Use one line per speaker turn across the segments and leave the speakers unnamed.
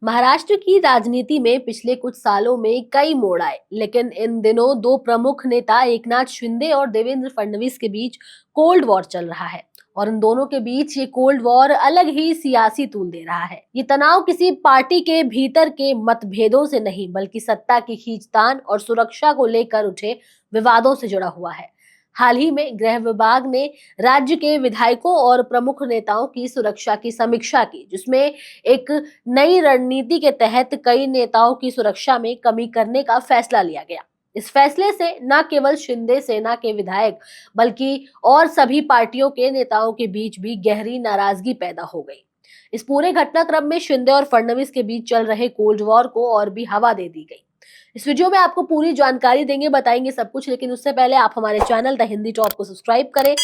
महाराष्ट्र की राजनीति में पिछले कुछ सालों में कई मोड़ आए, लेकिन इन दिनों दो प्रमुख नेता एकनाथ शिंदे और देवेंद्र फडणवीस के बीच कोल्ड वॉर चल रहा है। और इन दोनों के बीच ये कोल्ड वॉर अलग ही सियासी तूल दे रहा है। ये तनाव किसी पार्टी के भीतर के मतभेदों से नहीं, बल्कि सत्ता की खींचतान और सुरक्षा को लेकर उठे विवादों से जुड़ा हुआ है। हाल ही में गृह विभाग ने राज्य के विधायकों और प्रमुख नेताओं की सुरक्षा की समीक्षा की, जिसमें एक नई रणनीति के तहत कई नेताओं की सुरक्षा में कमी करने का फैसला लिया गया। इस फैसले से न केवल शिंदे सेना के विधायक, बल्कि और सभी पार्टियों के नेताओं के बीच भी गहरी नाराजगी पैदा हो गई। इस पूरे घटनाक्रम में शिंदे और फडणवीस के बीच चल रहे कोल्ड वॉर को और भी हवा दे दी गई। इस वीडियो में आपको पूरी जानकारी देंगे, बताएंगे सब कुछ, लेकिन उससे पहले आप हमारे चैनल द हिंदी टॉप को सब्सक्राइब करें,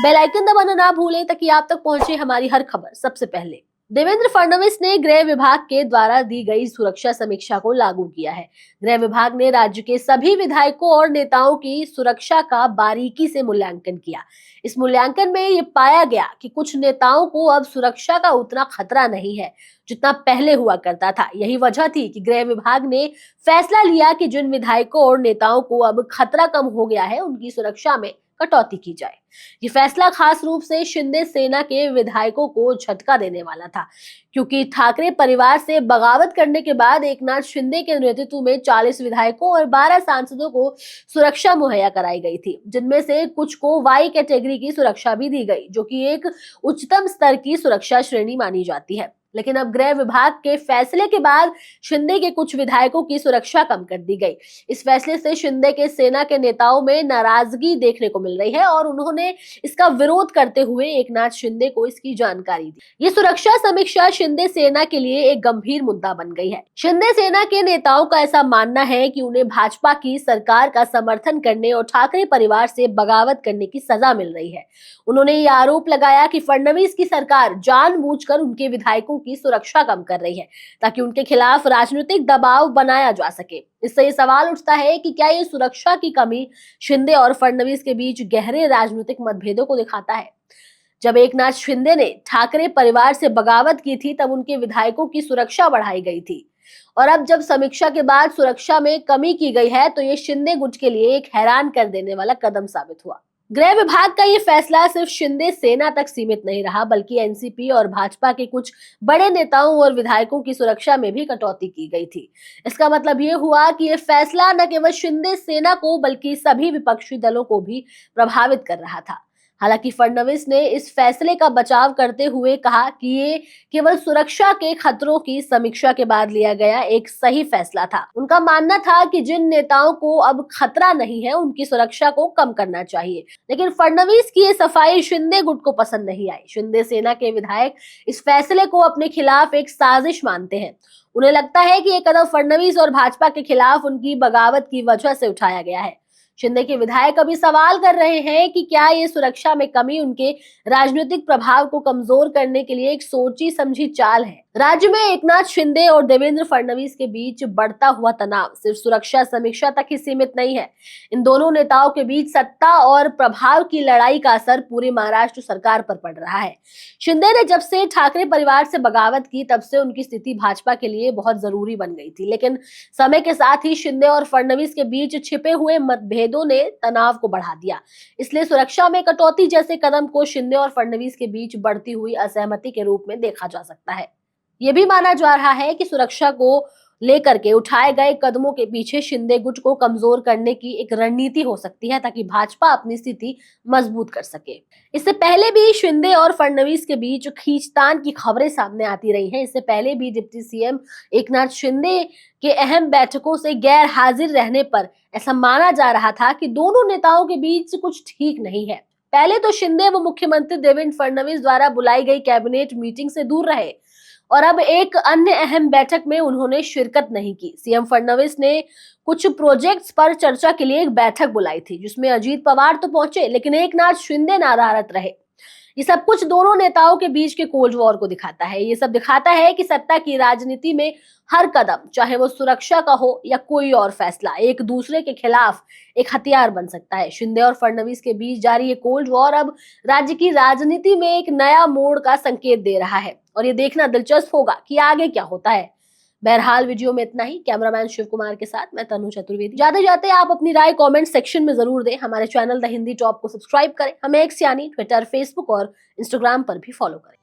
बेल आइकन दबाना ना भूलें ताकि आप तक पहुंचे हमारी हर खबर सबसे पहले। देवेंद्र फडणवीस ने गृह विभाग के द्वारा दी गई सुरक्षा समीक्षा को लागू किया है। गृह विभाग ने राज्य के सभी विधायकों और नेताओं की सुरक्षा का बारीकी से मूल्यांकन किया। इस मूल्यांकन में ये पाया गया कि कुछ नेताओं को अब सुरक्षा का उतना खतरा नहीं है जितना पहले हुआ करता था। यही वजह थी कि गृह विभाग ने फैसला लिया कि जिन विधायकों और नेताओं को अब खतरा कम हो गया है, उनकी सुरक्षा में कटौती की जाए। ये फैसला खास रूप से शिंदे सेना के विधायकों को झटका देने वाला था, क्योंकि ठाकरे परिवार से बगावत करने के बाद एकनाथ शिंदे के नेतृत्व में 40 विधायकों और 12 सांसदों को सुरक्षा मुहैया कराई गई थी, जिनमें से कुछ को वाई कैटेगरी की सुरक्षा भी दी गई, जो कि एक उच्चतम स्तर की सुरक्षा श्रेणी मानी जाती है। लेकिन अब गृह विभाग के फैसले के बाद शिंदे के कुछ विधायकों की सुरक्षा कम कर दी गई। इस फैसले से शिंदे के सेना के नेताओं में नाराजगी देखने को मिल रही है और उन्होंने इसका विरोध करते हुए एकनाथ शिंदे को इसकी जानकारी दी। ये सुरक्षा समीक्षा शिंदे सेना के लिए एक गंभीर मुद्दा बन गई है। शिंदे सेना के नेताओं का ऐसा मानना है कि उन्हें भाजपा की सरकार का समर्थन करने और ठाकरे परिवार से बगावत करने की सजा मिल रही है। उन्होंने ये आरोप लगाया कि फडणवीस की सरकार जानबूझकर उनके विधायकों की सुरक्षा कम कर रही है, ताकि उनके खिलाफ राजनीतिक दबाव बनाया जा सके। इससे ये सवाल उठता है कि क्या ये सुरक्षा की कमी शिंदे और फडणवीस के बीच गहरे राजनीतिक मतभेदों को दिखाता है। जब एकनाथ शिंदे ने ठाकरे परिवार से बगावत की थी, तब उनके विधायकों की सुरक्षा बढ़ाई गई थी, और अब जब समीक्षा के बाद सुरक्षा में कमी की गई है, तो ये शिंदे गुट के लिए एक हैरान कर देने वाला कदम साबित हुआ। गृह विभाग का ये फैसला सिर्फ शिंदे सेना तक सीमित नहीं रहा, बल्कि एनसीपी और भाजपा के कुछ बड़े नेताओं और विधायकों की सुरक्षा में भी कटौती की गई थी। इसका मतलब ये हुआ कि ये फैसला न केवल शिंदे सेना को, बल्कि सभी विपक्षी दलों को भी प्रभावित कर रहा था। हालांकि फडणवीस ने इस फैसले का बचाव करते हुए कहा कि ये केवल सुरक्षा के खतरों की समीक्षा के बाद लिया गया एक सही फैसला था। उनका मानना था कि जिन नेताओं को अब खतरा नहीं है, उनकी सुरक्षा को कम करना चाहिए। लेकिन फडणवीस की ये सफाई शिंदे गुट को पसंद नहीं आई। शिंदे सेना के विधायक इस फैसले को अपने खिलाफ एक साजिश मानते हैं। उन्हें लगता है कि ये कदम फडणवीस और भाजपा के खिलाफ उनकी बगावत की वजह से उठाया गया है। शिंदे के विधायक अभी सवाल कर रहे हैं कि क्या ये सुरक्षा में कमी उनके राजनीतिक प्रभाव को कमजोर करने के लिए एक सोची समझी चाल है। राज्य में एकनाथ शिंदे और देवेंद्र फडणवीस के बीच बढ़ता हुआ तनाव सिर्फ सुरक्षा समीक्षा तक ही सीमित नहीं है। इन दोनों नेताओं के बीच सत्ता और प्रभाव की लड़ाई का असर पूरे महाराष्ट्र सरकार पर पड़ रहा है। शिंदे ने जब से ठाकरे परिवार से बगावत की, तब से उनकी स्थिति भाजपा के लिए बहुत जरूरी बन गई थी। लेकिन समय के साथ ही शिंदे और फडणवीस के बीच छिपे हुए मतभेदों ने तनाव को बढ़ा दिया। इसलिए सुरक्षा में कटौती जैसे कदम को शिंदे और फडणवीस के बीच बढ़ती हुई असहमति के रूप में देखा जा सकता है। ये भी माना जा रहा है कि सुरक्षा को लेकर के उठाए गए कदमों के पीछे शिंदे गुट को कमजोर करने की एक रणनीति हो सकती है, ताकि भाजपा अपनी स्थिति मजबूत कर सके। इससे पहले भी शिंदे और फडणवीस के बीच खींचतान की खबरें सामने आती रही हैं। इससे पहले भी डिप्टी सीएम एकनाथ शिंदे के अहम बैठकों से गैर हाजिर रहने पर ऐसा माना जा रहा था कि दोनों नेताओं के बीच कुछ ठीक नहीं है। पहले तो शिंदे व मुख्यमंत्री देवेंद्र फडणवीस द्वारा बुलाई गई कैबिनेट मीटिंग से दूर रहे, और अब एक अन्य अहम बैठक में उन्होंने शिरकत नहीं की। सीएम फडणवीस ने कुछ प्रोजेक्ट्स पर चर्चा के लिए एक बैठक बुलाई थी, जिसमें अजीत पवार तो पहुंचे, लेकिन एकनाथ शिंदे नाराज रहे। ये सब कुछ दोनों नेताओं के बीच के कोल्ड वॉर को दिखाता है। ये सब दिखाता है कि सत्ता की राजनीति में हर कदम, चाहे वो सुरक्षा का हो या कोई और फैसला, एक दूसरे के खिलाफ एक हथियार बन सकता है। शिंदे और फडणवीस के बीच जारी ये कोल्ड वॉर अब राज्य की राजनीति में एक नया मोड़ का संकेत दे रहा है, और ये देखना दिलचस्प होगा कि आगे क्या होता है। बहरहाल वीडियो में इतना ही। कैमरामैन शिव कुमार के साथ मैं तनु चतुर्वेदी। जाते जाते आप अपनी राय कमेंट सेक्शन में जरूर दें। हमारे चैनल द हिंदी टॉप को सब्सक्राइब करें। हमें एक्स यानी ट्विटर, फेसबुक और इंस्टाग्राम पर भी फॉलो करें।